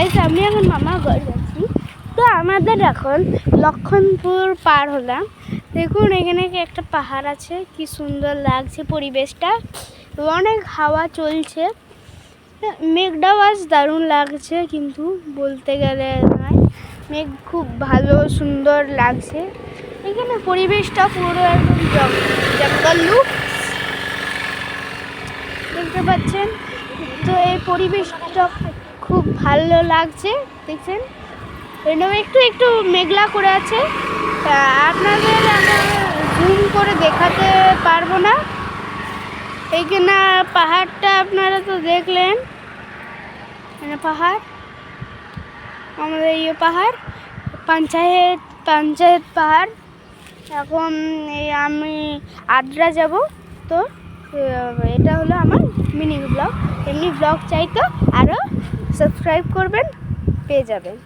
Guys আমি এখন মামা ঘর যাচ্ছি। তো আমাদের এখন লক্ষণপুর পার হলাম। দেখুন এখানে একটা পাহাড় আছে, কি সুন্দর লাগছে পরিবেশটা, অনেক হাওয়া চলছে, মেঘটাও আজ দারুণ লাগছে, কিন্তু বলতে গেলে নয়, মেঘ খুব ভালো সুন্দর লাগছে। এখানে পরিবেশটা পুরো একদম জঙ্গল লুক দেখতে পাচ্ছেন। তো এই পরিবেশটা খুব ভালো লাগছে, দেখছেন একটু একটু মেঘলা করে আছে। আপনাদের জুম করে দেখাতে পারবো না। এইখানে পাহাড়টা আপনারা তো দেখলেন, পাহাড় আমাদের পাহাড় পঞ্চায়েত পাহাড়। এখন আমি আদ্রা যাব। তো এটা হলো আমার মিনি ব্লগ। এমনি ব্লগ চাই তো আরও সাবস্ক্রাইব করবেন, পেয়ে যাবেন।